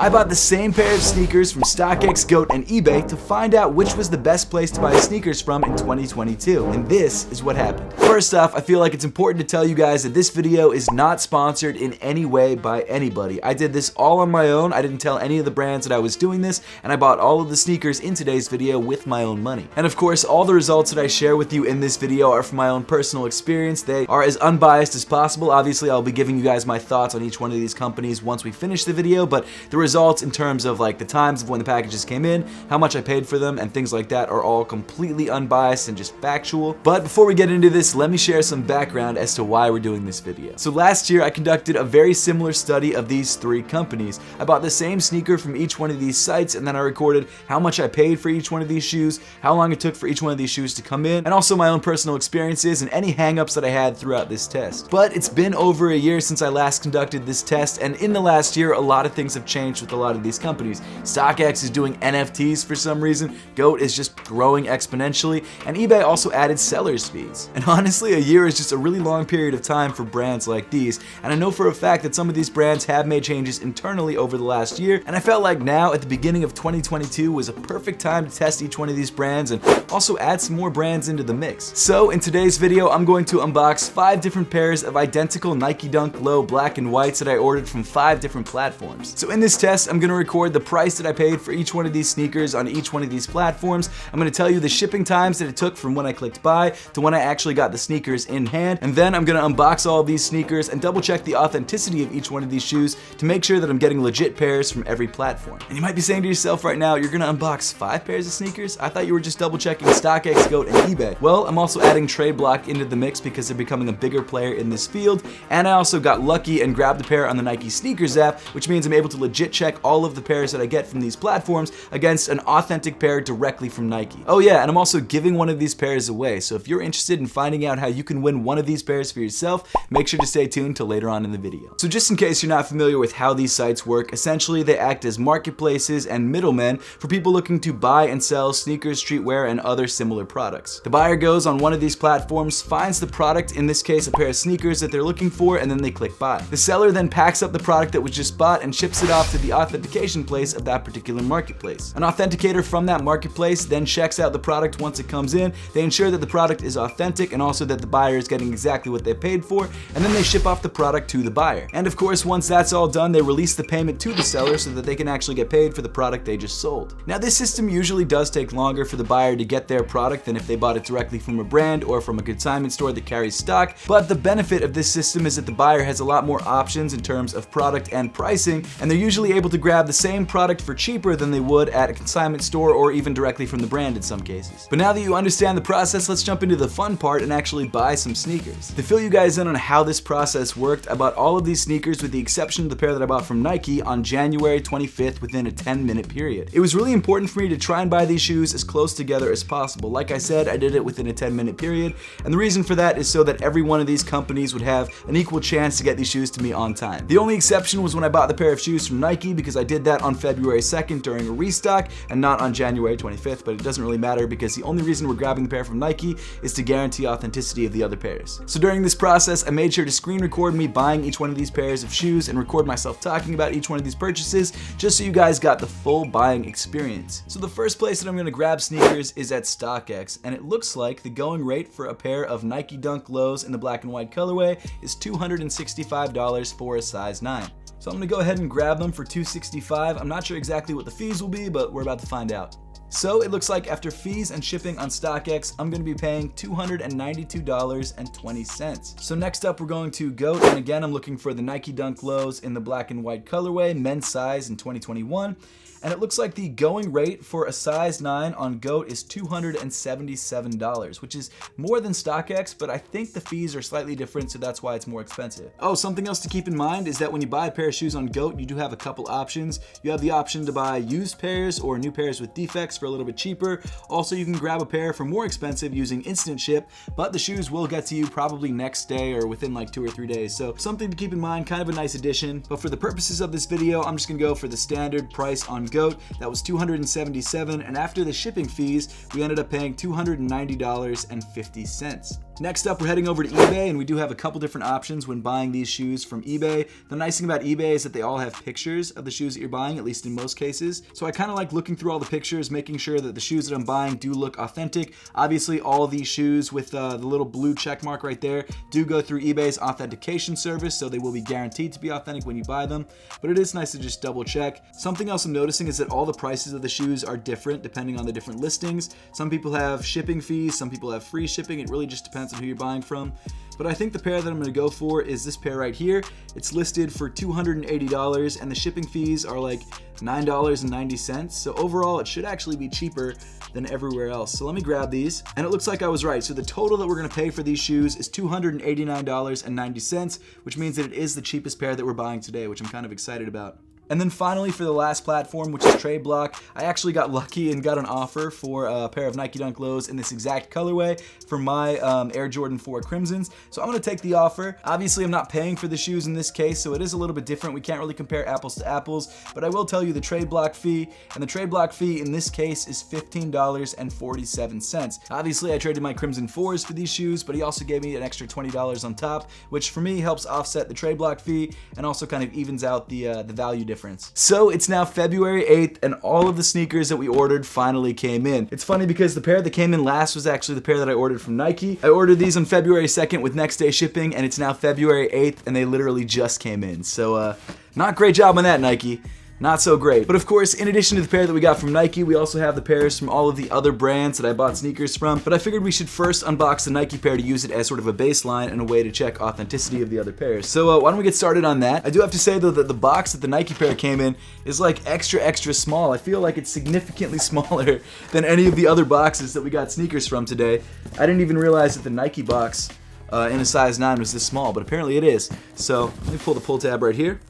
I bought the same pair of sneakers from Stockx, Goat, and eBay to find out which was the best place to buy sneakers from in 2022, and this is what happened. First off, I feel like it's important to tell you guys that this video is not sponsored in any way by anybody. I did this all on my own. I didn't tell any of the brands that I was doing this, and I bought all of the sneakers in today's video with my own money. And of course, all the results that I share with you in this video are from my own personal experience. They are as unbiased as possible. Obviously, I'll be giving you guys my thoughts on each one of these companies once we finish the video, but the results in terms of like the times of when the packages came in, how much I paid for them, and things like that are all completely unbiased and just factual. But before we get into this, let me share some background as to why we're doing this video. So last year I conducted a very similar study of these three companies. I bought the same sneaker from each one of these sites, and then I recorded how much I paid for each one of these shoes, how long it took for each one of these shoes to come in, and also my own personal experiences and any hangups that I had throughout this test. But it's been over a year since I last conducted this test, and in the last year a lot of things have changed with a lot of these companies. Stockx is doing NFTs for some reason, Goat is just growing exponentially, and eBay also added sellers fees. And honestly, a year is just a really long period of time for brands like these, and I know for a fact that some of these brands have made changes internally over the last year, and I felt like now at the beginning of 2022 was a perfect time to test each one of these brands and also add some more brands into the mix. So in today's video, I'm going to unbox 5 different pairs of identical Nike Dunk Low black and whites that I ordered from 5 different platforms. So in this test, I'm going to record the price that I paid for each one of these sneakers on each one of these platforms. I'm going to tell you the shipping times that it took from when I clicked buy to when I actually got the sneakers in hand, and then I'm going to unbox all of these sneakers and double check the authenticity of each one of these shoes to make sure that I'm getting legit pairs from every platform. And you might be saying to yourself right now, you're going to unbox 5 pairs of sneakers? I thought you were just double checking Stockx, Goat, and eBay. Well, I'm also adding Trade Block into the mix because they're becoming a bigger player in this field, and I also got lucky and grabbed a pair on the Nike Sneakers app, which means I'm able to legit check all of the pairs that I get from these platforms against an authentic pair directly from Nike. Oh yeah, and I'm also giving one of these pairs away, so if you're interested in finding out how you can win one of these pairs for yourself, make sure to stay tuned till later on in the video. So just in case you're not familiar with how these sites work, essentially they act as marketplaces and middlemen for people looking to buy and sell sneakers, streetwear, and other similar products. The buyer goes on one of these platforms, finds the product, in this case a pair of sneakers that they're looking for, and then they click buy. The seller then packs up the product that was just bought and ships it off to the authentication place of that particular marketplace. An authenticator from that marketplace then checks out the product once it comes in. They ensure that the product is authentic and also that the buyer is getting exactly what they paid for, and then they ship off the product to the buyer. And of course, once that's all done, they release the payment to the seller so that they can actually get paid for the product they just sold. Now this system usually does take longer for the buyer to get their product than if they bought it directly from a brand or from a consignment store that carries stock, but the benefit of this system is that the buyer has a lot more options in terms of product and pricing, and they're usually able to grab the same product for cheaper than they would at a consignment store or even directly from the brand in some cases. But now that you understand the process, let's jump into the fun part and actually buy some sneakers. To fill you guys in on how this process worked, I bought all of these sneakers with the exception of the pair that I bought from Nike on January 25th within a 10-minute period. It was really important for me to try and buy these shoes as close together as possible. Like I said, I did it within a 10-minute period, and the reason for that is so that every one of these companies would have an equal chance to get these shoes to me on time. The only exception was when I bought the pair of shoes from Nike, because I did that on February 2nd during a restock and not on January 25th, but it doesn't really matter because the only reason we're grabbing the pair from Nike is to guarantee authenticity of the other pairs. So during this process, I made sure to screen record me buying each one of these pairs of shoes and record myself talking about each one of these purchases, just so you guys got the full buying experience. So the first place that I'm going to grab sneakers is at Stockx, and it looks like the going rate for a pair of Nike Dunk Lows in the black and white colorway is $265 for a size 9. So I'm going to go ahead and grab them for $265. I'm not sure exactly what the fees will be, but we're about to find out. So it looks like after fees and shipping on Stockx, I'm going to be paying $292.20. So next up, we're going to Goat, and again, I'm looking for the Nike Dunk Lows in the black and white colorway, men's size in 2021. And it looks like the going rate for a size 9 on Goat is $277, which is more than Stockx, but I think the fees are slightly different, so that's why it's more expensive. Oh, something else to keep in mind is that when you buy a pair of shoes on Goat, you do have a couple options. You have the option to buy used pairs or new pairs with defects for a little bit cheaper. Also, you can grab a pair for more expensive using instant ship, but the shoes will get to you probably next day or within like 2 or 3 days. So something to keep in mind, kind of a nice addition. But for the purposes of this video, I'm just gonna go for the standard price on GOAT. That was $277, and after the shipping fees, we ended up paying $290.50. Next up, we're heading over to eBay, and we do have a couple different options when buying these shoes from eBay. The nice thing about eBay is that they all have pictures of the shoes that you're buying, at least in most cases. So I kind of like looking through all the pictures, making sure that the shoes that I'm buying do look authentic. Obviously, all of these shoes with the little blue check mark right there do go through eBay's authentication service, so they will be guaranteed to be authentic when you buy them. But it is nice to just double check. Something else I'm noticing is that all the prices of the shoes are different depending on the different listings. Some people have shipping fees, some people have free shipping. It really just depends on who you're buying from. But I think the pair that I'm gonna go for is this pair right here. It's listed for $280, and the shipping fees are like $9.90. So overall, it should actually be cheaper than everywhere else. So let me grab these, and it looks like I was right. So the total that we're gonna pay for these shoes is $289.90, which means that it is the cheapest pair that we're buying today, which I'm kind of excited about. And then finally, for the last platform, which is Trade Block, I actually got lucky and got an offer for a pair of Nike Dunk Lows in this exact colorway for my Air Jordan 4 Crimsons. So I'm gonna take the offer. Obviously, I'm not paying for the shoes in this case, so it is a little bit different. We can't really compare apples to apples, but I will tell you the Trade Block fee, and the Trade Block fee in this case is $15.47. Obviously, I traded my Crimson 4s for these shoes, but he also gave me an extra $20 on top, which for me helps offset the Trade Block fee and also kind of evens out the value difference. So it's now February 8th, and all of the sneakers that we ordered finally came in. It's funny because the pair that came in last was actually the pair that I ordered from Nike. I ordered these on February 2nd with next day shipping, and it's now February 8th, and they literally just came in. So not great job on that, Nike. Not so great. But of course, in addition to the pair that we got from Nike, we also have the pairs from all of the other brands that I bought sneakers from. But I figured we should first unbox the Nike pair to use it as sort of a baseline and a way to check authenticity of the other pairs. So why don't we get started on that? I do have to say though that the box that the Nike pair came in is like extra small. I feel like it's significantly smaller than any of the other boxes that we got sneakers from today. I didn't even realize that the Nike box in a size 9 was this small, but apparently it is. So let me pull the pull tab right here.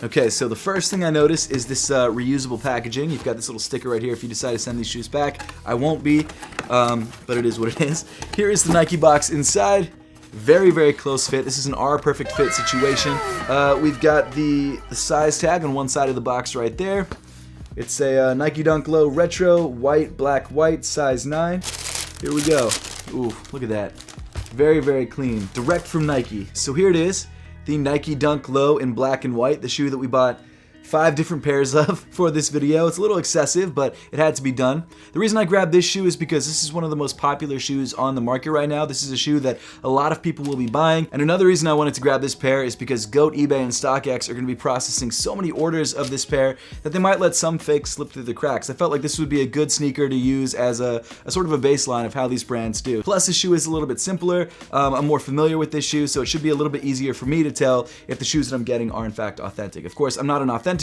Okay, so the first thing I notice is this reusable packaging. You've got this little sticker right here if you decide to send these shoes back. I won't be, but it is what it is. Here is the Nike box inside. Very close fit. This is an R perfect fit situation. We've got the size tag on one side of the box right there. It's a Nike Dunk Low Retro, white, black, white, size 9. Here we go. Ooh, look at that. Very clean. Direct from Nike. So here it is. The Nike Dunk Low in black and white, the shoe that we bought 5 different pairs of for this video. It's a little excessive, but it had to be done. The reason I grabbed this shoe is because this is one of the most popular shoes on the market right now. This is a shoe that a lot of people will be buying. And another reason I wanted to grab this pair is because GOAT, eBay, and Stockx are going to be processing so many orders of this pair that they might let some fakes slip through the cracks. I felt like this would be a good sneaker to use as a sort of a baseline of how these brands do. Plus, this shoe is a little bit simpler. I'm more familiar with this shoe, so it should be a little bit easier for me to tell if the shoes that I'm getting are in fact authentic. Of course, I'm not an authenticator.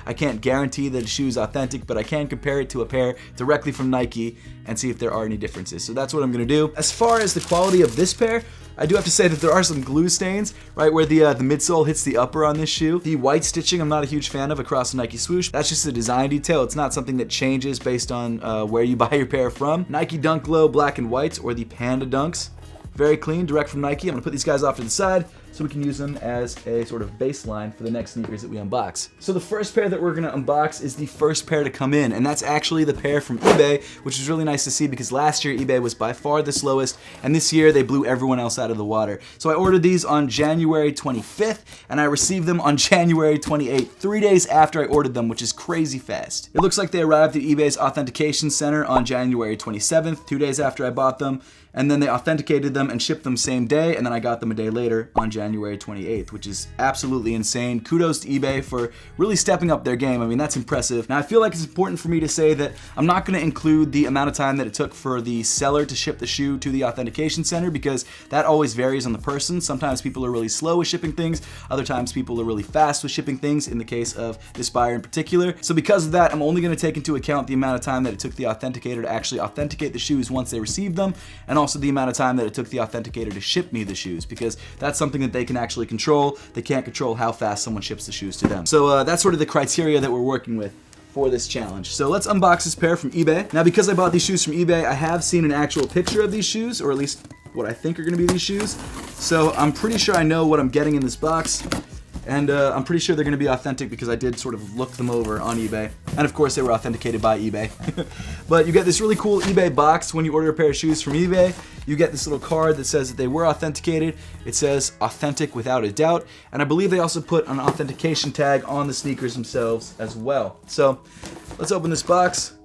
I can't guarantee that a shoe is authentic, but I can compare it to a pair directly from Nike and see if there are any differences. So that's what I'm gonna do. As far as the quality of this pair, I do have to say that there are some glue stains right where the midsole hits the upper on this shoe. The white stitching I'm not a huge fan of across the Nike swoosh. That's just a design detail. It's not something that changes based on where you buy your pair from. Nike Dunk Low black and whites, or the Panda Dunks. Very clean, direct from Nike. I'm gonna put these guys off to the side so we can use them as a sort of baseline for the next sneakers that we unbox. So the first pair that we're gonna unbox is the first pair to come in, and that's actually the pair from eBay, which is really nice to see because last year eBay was by far the slowest, and this year they blew everyone else out of the water. So I ordered these on January 25th, and I received them on January 28th, 3 days after I ordered them, which is crazy fast. It looks like they arrived at eBay's authentication center on January 27th, 2 days after I bought them, and then they authenticated them and shipped them same day, and then I got them a day later on January 28th, which is absolutely insane. Kudos to eBay for really stepping up their game. I mean, that's impressive. Now, I feel like it's important for me to say that I'm not gonna include the amount of time that it took for the seller to ship the shoe to the authentication center because that always varies on the person. Sometimes people are really slow with shipping things. Other times people are really fast with shipping things, in the case of this buyer in particular. So because of that, I'm only gonna take into account the amount of time that it took the authenticator to actually authenticate the shoes once they received them, and also the amount of time that it took the authenticator to ship me the shoes, because that's something that they can actually control. They can't control how fast someone ships the shoes to them. So that's sort of the criteria that we're working with for this challenge. So let's unbox this pair from eBay. Now, because I bought these shoes from eBay, I have seen an actual picture of these shoes, or at least what I think are gonna be these shoes. So I'm pretty sure I know what I'm getting in this box. And I'm pretty sure they're going to be authentic because I did sort of look them over on eBay. And of course they were authenticated by eBay. But you get this really cool eBay box when you order a pair of shoes from eBay. You get this little card that says that they were authenticated. It says authentic without a doubt. And I believe they also put an authentication tag on the sneakers themselves as well. So let's open this box.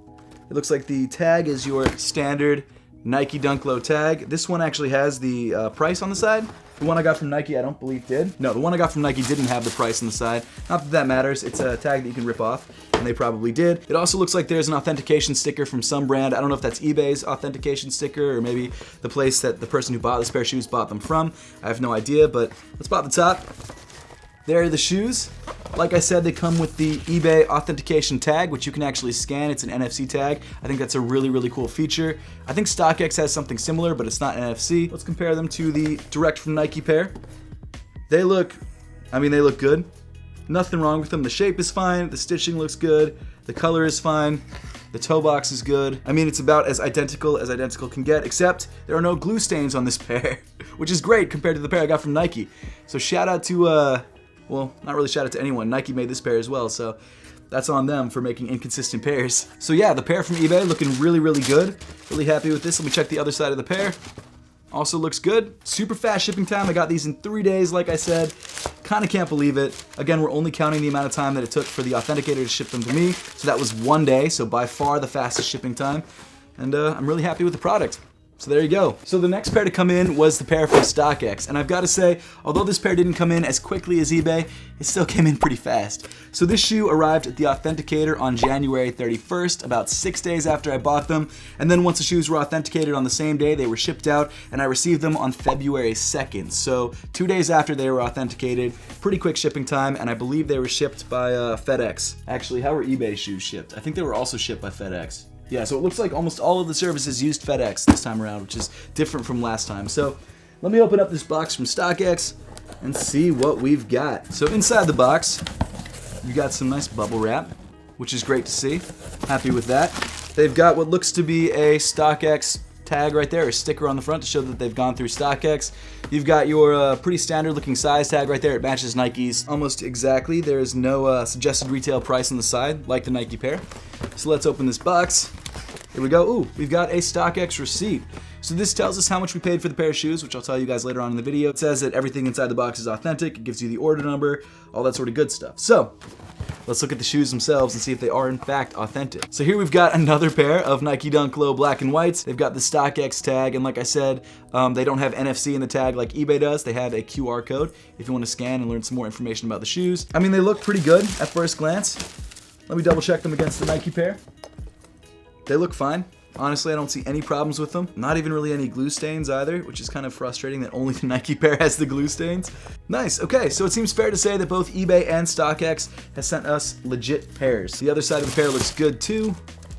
It looks like the tag is your standard Nike Dunk Low tag. This one actually has the price on the side. The one I got from Nike, I don't believe did. No, the one I got from Nike didn't have the price on the side. Not that that matters. It's a tag that you can rip off, and they probably did. It also looks like there's an authentication sticker from some brand. I don't know if that's eBay's authentication sticker or maybe the place that the person who bought this pair of shoes bought them from. I have no idea, but let's pop the top. There are the shoes. Like I said, they come with the eBay authentication tag, which you can actually scan. It's an NFC tag. I think that's a really, really cool feature. I think Stockx has something similar, but it's not NFC. Let's compare them to the direct from Nike pair. They look good. Nothing wrong with them. The shape is fine. The stitching looks good. The color is fine. The toe box is good. I mean, it's about as identical can get, except there are no glue stains on this pair, which is great compared to the pair I got from Nike. So shout out to, well, not really shout out to anyone. Nike made this pair as well, so that's on them for making inconsistent pairs. So yeah, the pair from eBay looking really, really good. Really happy with this. Let me check the other side of the pair. Also looks good. Super fast shipping time. I got these in 3 days, like I said. Kind of can't believe it. Again, we're only counting the amount of time that it took for the authenticator to ship them to me. So that was 1 day, so by far the fastest shipping time. And I'm really happy with the product. So there you go. So the next pair to come in was the pair from Stockx. And I've got to say, although this pair didn't come in as quickly as eBay, it still came in pretty fast. So this shoe arrived at the authenticator on January 31st, about 6 days after I bought them. And then once the shoes were authenticated on the same day, they were shipped out, and I received them on February 2nd. So 2 days after they were authenticated, pretty quick shipping time, and I believe they were shipped by FedEx. Actually, how were eBay shoes shipped? I think they were also shipped by FedEx. Yeah, so it looks like almost all of the services used FedEx this time around, which is different from last time. So let me open up this box from Stockx and see what we've got. So inside the box, you got some nice bubble wrap, which is great to see. Happy with that. They've got what looks to be a Stockx tag right there, a sticker on the front to show that they've gone through Stockx. You've got your pretty standard looking size tag right there. It matches Nike's almost exactly. There is no suggested retail price on the side, like the Nike pair. So let's open this box. Here we go. Ooh, we've got a Stockx receipt. So this tells us how much we paid for the pair of shoes, which I'll tell you guys later on in the video. It says that everything inside the box is authentic. It gives you the order number, all that sort of good stuff. So let's look at the shoes themselves and see if they are in fact authentic. So here we've got another pair of Nike Dunk Low black and whites. They've got the Stockx tag, and like I said, they don't have NFC in the tag like eBay does. They have a QR code if you want to scan and learn some more information about the shoes. I mean, they look pretty good at first glance. Let me double check them against the Nike pair. They look fine. Honestly, I don't see any problems with them. Not even really any glue stains either, which is kind of frustrating that only the Nike pair has the glue stains. Nice, okay, so it seems fair to say that both eBay and Stockx has sent us legit pairs. The other side of the pair looks good too.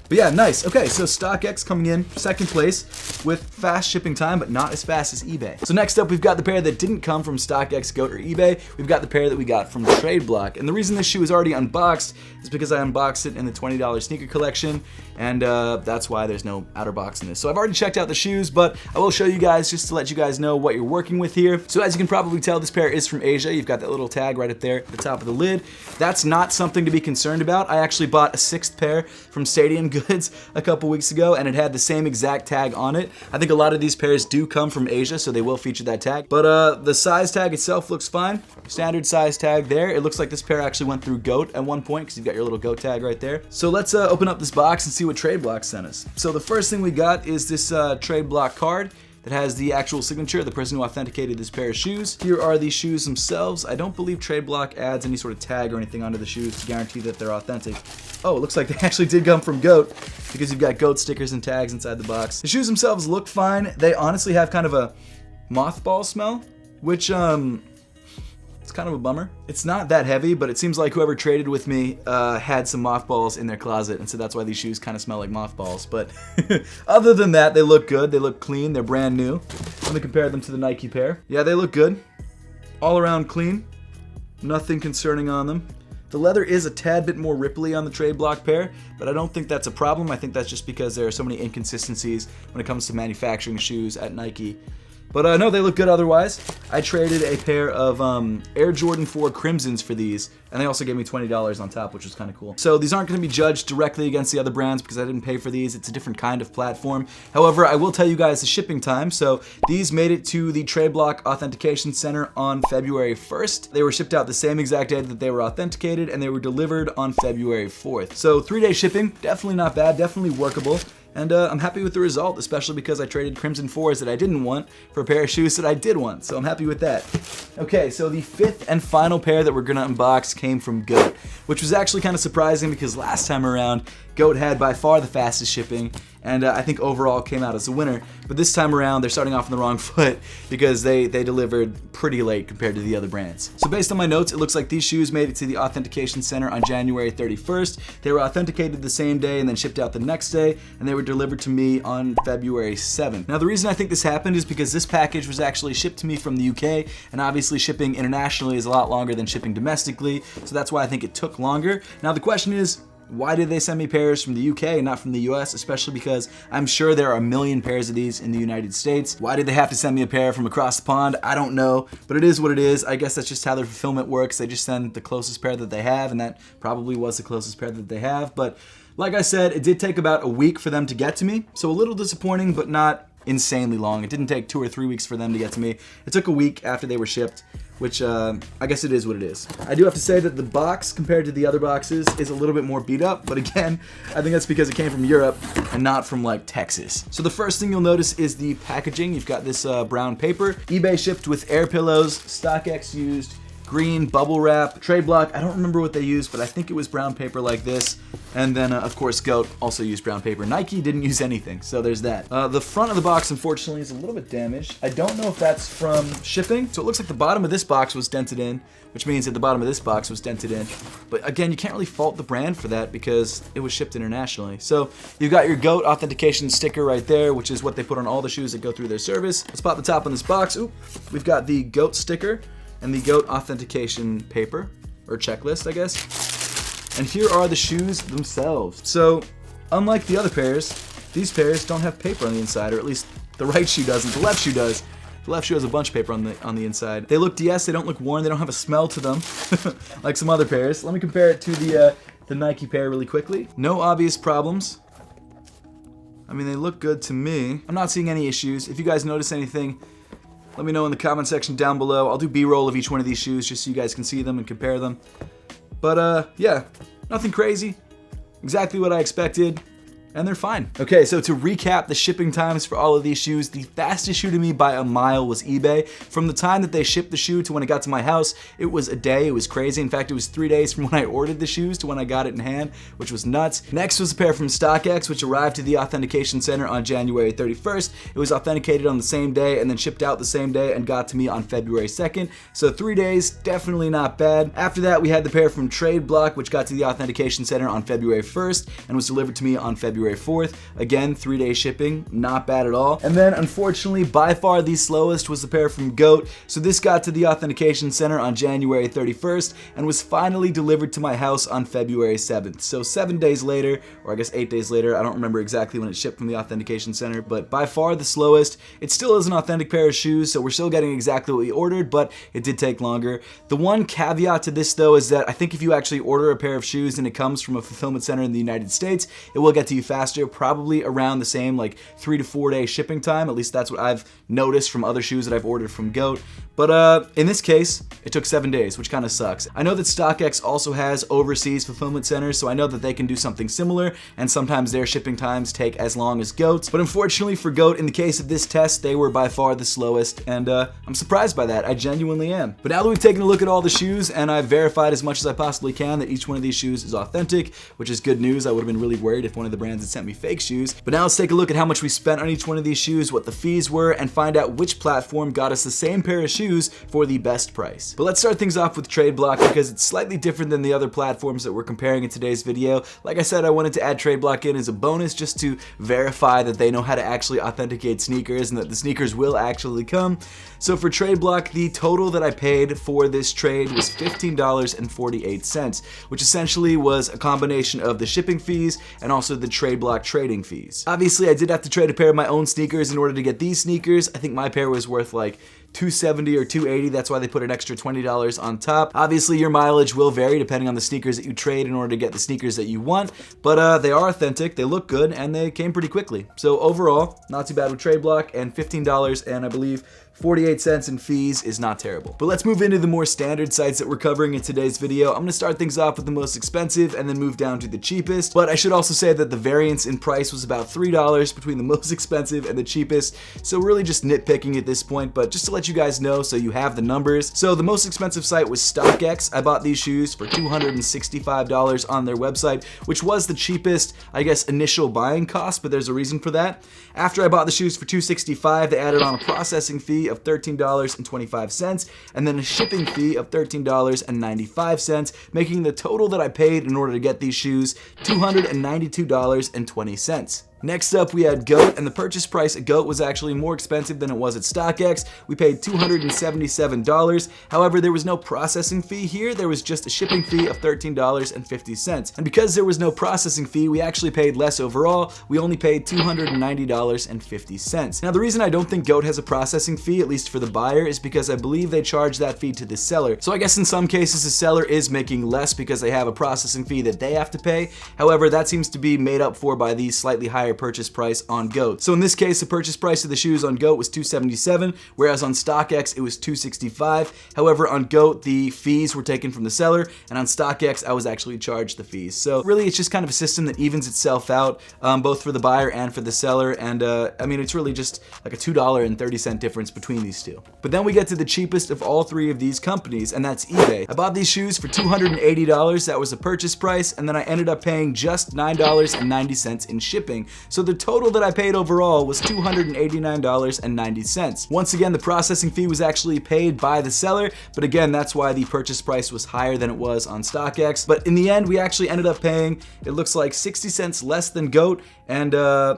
But yeah, nice. Okay, so Stockx coming in second place with fast shipping time, but not as fast as eBay. So next up, we've got the pair that didn't come from Stockx, Goat, or eBay. We've got the pair that we got from Trade Block. And the reason this shoe is already unboxed is because I unboxed it in the $20 sneaker collection, and that's why there's no outer box in this. So I've already checked out the shoes, but I will show you guys just to let you guys know what you're working with here. So as you can probably tell, this pair is from Asia. You've got that little tag right up there at the top of the lid. That's not something to be concerned about. I actually bought a 6th pair from Stadium Goods a couple weeks ago, and it had the same exact tag on it. I think a lot of these pairs do come from Asia, so they will feature that tag. But the size tag itself looks fine. Standard size tag there. It looks like this pair actually went through Goat at one point, because you've got your little Goat tag right there. So let's open up this box and see what Trade Block sent us. So the first thing we got is this Trade Block card that has the actual signature of the person who authenticated this pair of shoes. Here are the shoes themselves. I don't believe Trade Block adds any sort of tag or anything onto the shoes to guarantee that they're authentic. Oh, it looks like they actually did come from Goat, because you've got Goat stickers and tags inside the box. The shoes themselves look fine. They honestly have kind of a mothball smell, which it's kind of a bummer. It's not that heavy, but it seems like whoever traded with me had some mothballs in their closet, and so that's why these shoes kind of smell like mothballs. But other than that, they look good. They look clean. They're brand new. Let me compare them to the Nike pair. Yeah, they look good. All around clean. Nothing concerning on them. The leather is a tad bit more ripply on the trade block pair, but I don't think that's a problem. I think that's just because there are so many inconsistencies when it comes to manufacturing shoes at Nike. But no, they look good otherwise. I traded a pair of Air Jordan 4 Crimsons for these, and they also gave me $20 on top, which was kind of cool. So these aren't going to be judged directly against the other brands because I didn't pay for these. It's a different kind of platform. However, I will tell you guys the shipping time. So these made it to the Trade Block Authentication Center on February 1st. They were shipped out the same exact day that they were authenticated, and they were delivered on February 4th. So 3-day shipping, definitely not bad, definitely workable. And I'm happy with the result, especially because I traded Crimson 4s that I didn't want for a pair of shoes that I did want, so I'm happy with that. Okay, so the 5th and final pair that we're gonna unbox came from GOAT, which was actually kind of surprising because last time around, GOAT had by far the fastest shipping, and I think overall came out as a winner. But this time around, they're starting off on the wrong foot because they delivered pretty late compared to the other brands. So based on my notes, it looks like these shoes made it to the Authentication Center on January 31st. They were authenticated the same day and then shipped out the next day, and they were delivered to me on February 7th. Now the reason I think this happened is because this package was actually shipped to me from the UK, and obviously shipping internationally is a lot longer than shipping domestically, so that's why I think it took longer. Now the question is, why did they send me pairs from the UK and not from the US, especially because I'm sure there are a million pairs of these in the United States. Why did they have to send me a pair from across the pond? I don't know, but it is what it is. I guess that's just how their fulfillment works. They just send the closest pair that they have, and that probably was the closest pair that they have. But like I said, it did take about a week for them to get to me, so a little disappointing, but not insanely long. It didn't take 2 or 3 weeks for them to get to me. It took a week after they were shipped, which I guess it is what it is. I do have to say that the box compared to the other boxes is a little bit more beat up, but again, I think that's because it came from Europe and not from like Texas. So the first thing you'll notice is the packaging. You've got this brown paper. eBay shipped with air pillows, Stockx used green bubble wrap, Trade Block, I don't remember what they used, but I think it was brown paper like this. And then, of course, GOAT also used brown paper. Nike didn't use anything, so there's that. The front of the box, unfortunately, is a little bit damaged. I don't know if that's from shipping. So it looks like the bottom of this box was dented in, which means that the bottom of this box was dented in. But again, you can't really fault the brand for that because it was shipped internationally. So you've got your GOAT authentication sticker right there, which is what they put on all the shoes that go through their service. Let's pop the top on this box. Oop, we've got the GOAT sticker and the GOAT authentication paper, or checklist, I guess. And here are the shoes themselves. So, unlike the other pairs, these pairs don't have paper on the inside, or at least the right shoe doesn't. The left shoe does. The left shoe has a bunch of paper on the inside. They look DS, they don't look worn, they don't have a smell to them, like some other pairs. Let me compare it to the Nike pair really quickly. No obvious problems. I mean, they look good to me. I'm not seeing any issues. If you guys notice anything, let me know in the comment section down below. I'll do B-roll of each one of these shoes just so you guys can see them and compare them. But yeah, nothing crazy. Exactly what I expected. And they're fine. Okay, so to recap the shipping times for all of these shoes, the fastest shoe to me by a mile was eBay. From the time that they shipped the shoe to when it got to my house, it was a day. It was crazy. In fact, it was 3 days from when I ordered the shoes to when I got it in hand, which was nuts. Next was a pair from Stockx, which arrived to the Authentication Center on January 31st. It was authenticated on the same day and then shipped out the same day and got to me on February 2nd. So 3 days, definitely not bad. After that, we had the pair from Trade Block, which got to the Authentication Center on February 1st and was delivered to me on February 4th. Again, 3-day shipping, not bad at all. And then, unfortunately, by far the slowest was the pair from GOAT. So this got to the Authentication Center on January 31st and was finally delivered to my house on February 7th. So 7 days later, or I guess 8 days later, I don't remember exactly when it shipped from the Authentication Center, but by far the slowest. It still is an authentic pair of shoes, so we're still getting exactly what we ordered, but it did take longer. The one caveat to this, though, is that I think if you actually order a pair of shoes and it comes from a fulfillment center in the United States, it will get to you faster, probably around the same like 3 to 4 day shipping time. At least that's what I've noticed from other shoes that I've ordered from GOAT. But in this case, it took 7 days, which kind of sucks. I know that Stockx also has overseas fulfillment centers, so I know that they can do something similar, and sometimes their shipping times take as long as GOAT's. But unfortunately for GOAT, in the case of this test, they were by far the slowest, and I'm surprised by that. I genuinely am. But now that we've taken a look at all the shoes, and I've verified as much as I possibly can that each one of these shoes is authentic, which is good news. I would have been really worried if one of the brands it sent me fake shoes. But now let's take a look at how much we spent on each one of these shoes, what the fees were, and find out which platform got us the same pair of shoes for the best price. But let's start things off with TradeBlock because it's slightly different than the other platforms that we're comparing in today's video. Like I said, I wanted to add TradeBlock in as a bonus just to verify that they know how to actually authenticate sneakers and that the sneakers will actually come. So for TradeBlock, the total that I paid for this trade was $15.48, which essentially was a combination of the shipping fees and also the TradeBlock trading fees. Obviously, I did have to trade a pair of my own sneakers in order to get these sneakers. I think my pair was worth like $270 or $280. That's why they put an extra $20 on top. Obviously, your mileage will vary depending on the sneakers that you trade in order to get the sneakers that you want, but they are authentic, they look good, and they came pretty quickly. So overall, not too bad with TradeBlock, and $15 and I believe 48 cents in fees is not terrible. But let's move into the more standard sites that we're covering in today's video. I'm gonna start things off with the most expensive and then move down to the cheapest. But I should also say that the variance in price was about $3 between the most expensive and the cheapest. So really just nitpicking at this point, but just to let you guys know so you have the numbers. So the most expensive site was Stockx. I bought these shoes for $265 on their website, which was the cheapest, I guess, initial buying cost, but there's a reason for that. After I bought the shoes for $265, they added on a processing fee of $13.25 and then a shipping fee of $13.95, making the total that I paid in order to get these shoes $292.20. Next up, we had GOAT, and the purchase price at GOAT was actually more expensive than it was at Stockx. We paid $277. However, there was no processing fee here. There was just a shipping fee of $13.50. And because there was no processing fee, we actually paid less overall. We only paid $290.50. Now, the reason I don't think GOAT has a processing fee, at least for the buyer, is because I believe they charge that fee to the seller. So I guess in some cases, the seller is making less because they have a processing fee that they have to pay. However, that seems to be made up for by the slightly higher purchase price on GOAT. So in this case, the purchase price of the shoes on GOAT was $277, whereas on StockX it was $265. However, on GOAT the fees were taken from the seller, and on StockX I was actually charged the fees. So really, it's just kind of a system that evens itself out, both for the buyer and for the seller. And I mean, it's really just like a $2.30 difference between these two. But then we get to the cheapest of all three of these companies, and that's eBay. I bought these shoes for $280. That was the purchase price, and then I ended up paying just $9.90 in shipping. So the total that I paid overall was $289.90. Once again, the processing fee was actually paid by the seller, but again, that's why the purchase price was higher than it was on StockX. But in the end, we actually ended up paying, it looks like 60 cents less than GOAT and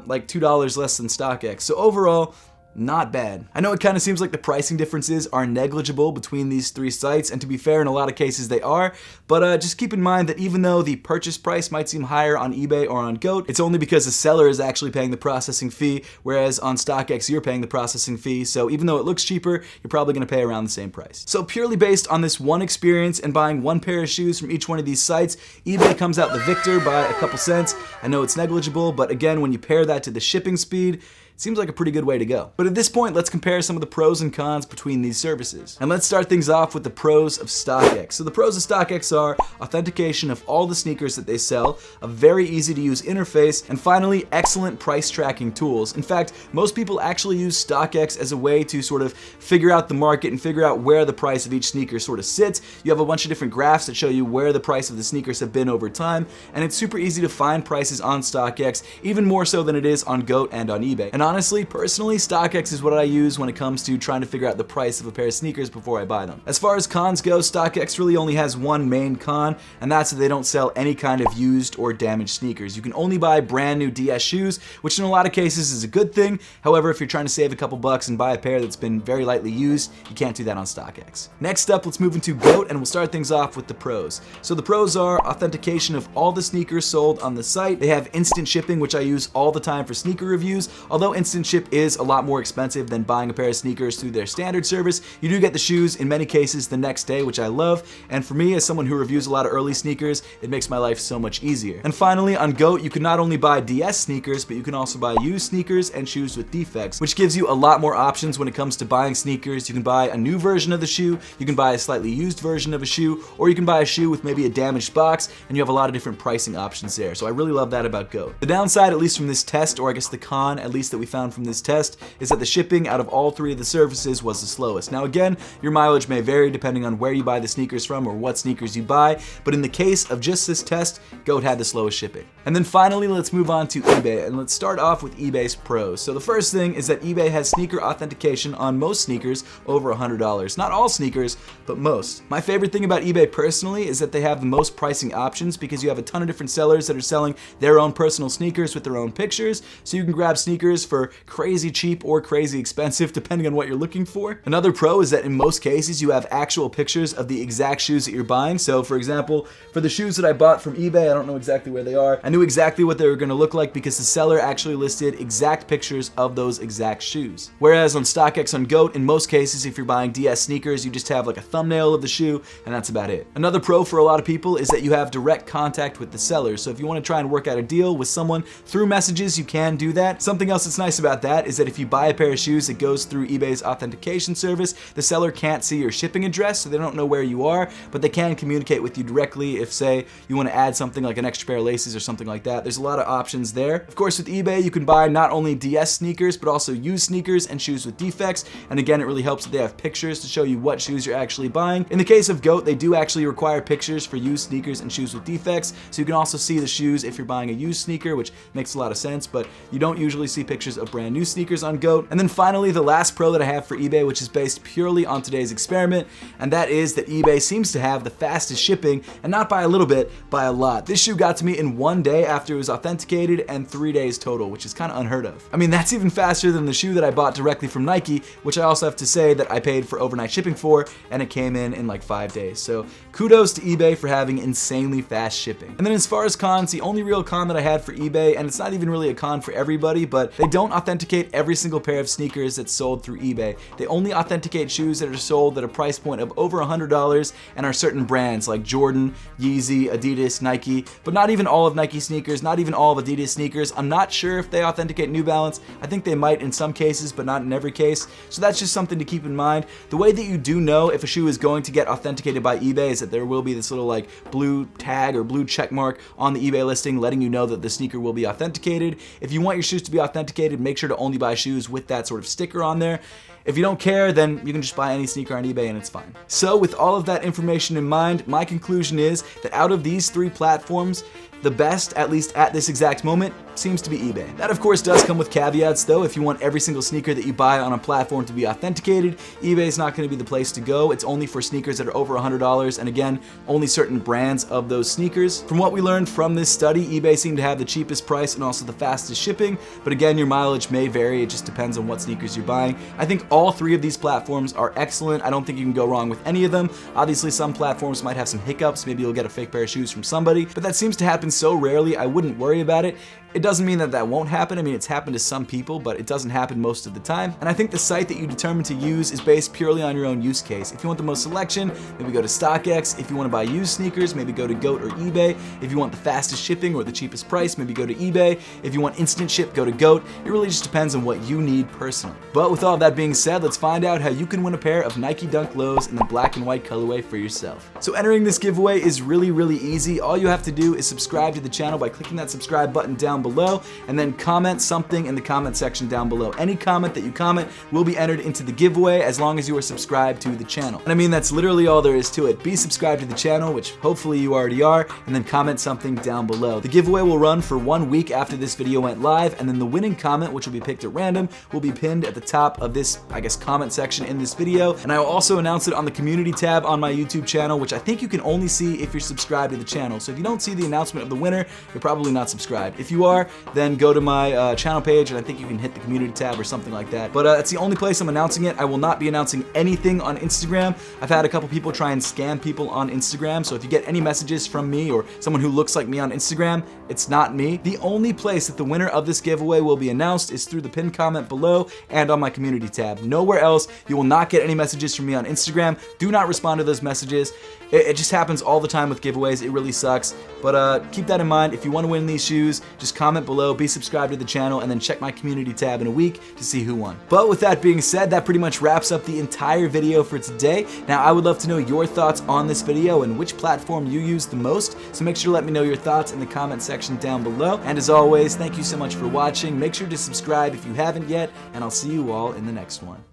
like $2 less than StockX. So overall, not bad. I know it kind of seems like the pricing differences are negligible between these three sites, and to be fair, in a lot of cases they are, but just keep in mind that even though the purchase price might seem higher on eBay or on GOAT, it's only because the seller is actually paying the processing fee, whereas on StockX you're paying the processing fee, so even though it looks cheaper, you're probably going to pay around the same price. So purely based on this one experience and buying one pair of shoes from each one of these sites, eBay comes out the victor by a couple cents. I know it's negligible, but again, when you pair that to the shipping speed, it seems like a pretty good way to go. But at this point, let's compare some of the pros and cons between these services. And let's start things off with the pros of Stockx. So the pros of Stockx are authentication of all the sneakers that they sell, a very easy to use interface, and finally, excellent price tracking tools. In fact, most people actually use Stockx as a way to sort of figure out the market and figure out where the price of each sneaker sort of sits. You have a bunch of different graphs that show you where the price of the sneakers have been over time, and it's super easy to find prices on Stockx, even more so than it is on GOAT and on eBay. And honestly, personally, Stockx is what I use when it comes to trying to figure out the price of a pair of sneakers before I buy them. As far as cons go, Stockx really only has one main con, and that's that they don't sell any kind of used or damaged sneakers. You can only buy brand new DS shoes, which in a lot of cases is a good thing. However, if you're trying to save a couple bucks and buy a pair that's been very lightly used, you can't do that on Stockx. Next up, let's move into GOAT, and we'll start things off with the pros. So the pros are authentication of all the sneakers sold on the site. They have instant shipping, which I use all the time for sneaker reviews. Although instant ship is a lot more expensive than buying a pair of sneakers through their standard service, you do get the shoes in many cases the next day, which I love. And for me, as someone who reviews a lot of early sneakers, it makes my life so much easier. And finally, on GOAT, you can not only buy DS sneakers, but you can also buy used sneakers and shoes with defects, which gives you a lot more options when it comes to buying sneakers. You can buy a new version of the shoe, you can buy a slightly used version of a shoe, or you can buy a shoe with maybe a damaged box, and you have a lot of different pricing options there. So I really love that about GOAT. The downside, at least from this test, or I guess the con, at least that we we found from this test is that the shipping out of all three of the services was the slowest. Now again, your mileage may vary depending on where you buy the sneakers from or what sneakers you buy, but in the case of just this test, GOAT had the slowest shipping. And then finally, let's move on to eBay, and let's start off with eBay's pros. So the first thing is that eBay has sneaker authentication on most sneakers over $100. Not all sneakers, but most. My favorite thing about eBay personally is that they have the most pricing options because you have a ton of different sellers that are selling their own personal sneakers with their own pictures, so you can grab sneakers for crazy cheap or crazy expensive depending on what you're looking for. Another pro is that in most cases you have actual pictures of the exact shoes that you're buying. So for example, for the shoes that I bought from eBay, I don't know exactly where they are. I knew exactly what they were going to look like because the seller actually listed exact pictures of those exact shoes. Whereas on Stockx on GOAT, in most cases, if you're buying DS sneakers, you just have like a thumbnail of the shoe and that's about it. Another pro for a lot of people is that you have direct contact with the seller. So if you want to try and work out a deal with someone through messages, you can do that. Something else that's nice about that is that if you buy a pair of shoes that goes through eBay's authentication service, the seller can't see your shipping address, so they don't know where you are, but they can communicate with you directly if, say, you want to add something like an extra pair of laces or something like that. There's a lot of options there. Of course, with eBay, you can buy not only DS sneakers, but also used sneakers and shoes with defects. And again, it really helps that they have pictures to show you what shoes you're actually buying. In the case of GOAT, they do actually require pictures for used sneakers and shoes with defects, so you can also see the shoes if you're buying a used sneaker, which makes a lot of sense, but you don't usually see pictures of brand new sneakers on GOAT. And then finally, the last pro that I have for eBay, which is based purely on today's experiment, and that is that eBay seems to have the fastest shipping, and not by a little bit, by a lot. This shoe got to me in 1 day after it was authenticated and 3 days total, which is kind of unheard of. I mean, that's even faster than the shoe that I bought directly from Nike, which I also have to say that I paid for overnight shipping for, and it came in like 5 days. So kudos to eBay for having insanely fast shipping. And then as far as cons, the only real con that I had for eBay, and it's not even really a con for everybody, but they don't authenticate every single pair of sneakers that's sold through eBay. They only authenticate shoes that are sold at a price point of over $100 and are certain brands like Jordan, Yeezy, Adidas, Nike, but not even all of Nike sneakers, not even all of Adidas sneakers. I'm not sure if they authenticate New Balance. I think they might in some cases, but not in every case. So that's just something to keep in mind. The way that you do know if a shoe is going to get authenticated by eBay is that there will be this little like blue tag or blue check mark on the eBay listing letting you know that the sneaker will be authenticated. If you want your shoes to be authenticated, make sure to only buy shoes with that sort of sticker on there. If you don't care, then you can just buy any sneaker on eBay and it's fine. So with all of that information in mind, my conclusion is that out of these 3 platforms, the best, at least at this exact moment, seems to be eBay. That of course does come with caveats though. If you want every single sneaker that you buy on a platform to be authenticated, eBay is not going to be the place to go. It's only for sneakers that are over $100, and again, only certain brands of those sneakers. From what we learned from this study, eBay seemed to have the cheapest price and also the fastest shipping, but again, your mileage may vary. It just depends on what sneakers you're buying. I think all 3 of these platforms are excellent. I don't think you can go wrong with any of them. Obviously, some platforms might have some hiccups. Maybe you'll get a fake pair of shoes from somebody, but that seems to happen so rarely, I wouldn't worry about it. It doesn't mean that that won't happen. I mean, it's happened to some people, but it doesn't happen most of the time. And I think the site that you determine to use is based purely on your own use case. If you want the most selection, maybe go to Stockx. If you want to buy used sneakers, maybe go to GOAT or eBay. If you want the fastest shipping or the cheapest price, maybe go to eBay. If you want instant ship, go to GOAT. It really just depends on what you need personally. But with all that being said, let's find out how you can win a pair of Nike Dunk Lows in the black and white colorway for yourself. So entering this giveaway is really easy. All you have to do is subscribe to the channel by clicking that subscribe button down below, and then comment something in the comment section down below. Any comment that you comment will be entered into the giveaway as long as you are subscribed to the channel. And I mean, that's literally all there is to it. Be subscribed to the channel, which hopefully you already are, and then comment something down below. The giveaway will run for 1 week after this video went live, and then the winning comment, which will be picked at random, will be pinned at the top of this, I guess, comment section in this video. And I will also announce it on the community tab on my YouTube channel, which I think you can only see if you're subscribed to the channel. So if you don't see the announcement of the winner, you're probably not subscribed. If you are, then go to my channel page, and I think you can hit the community tab or something like that. But that's the only place I'm announcing it. I will not be announcing anything on Instagram. I've had a couple people try and scam people on Instagram, so if you get any messages from me or someone who looks like me on Instagram, it's not me. The only place that the winner of this giveaway will be announced is through the pinned comment below and on my community tab. Nowhere else. You will not get any messages from me on Instagram. Do not respond to those messages. It just happens all the time with giveaways. It really sucks. But keep that in mind. If you want to win these shoes, just comment comment below, be subscribed to the channel, and then check my community tab in a week to see who won. But with that being said, that pretty much wraps up the entire video for today. Now, I would love to know your thoughts on this video and which platform you use the most, so make sure to let me know your thoughts in the comment section down below. And as always, thank you so much for watching. Make sure to subscribe if you haven't yet, and I'll see you all in the next one.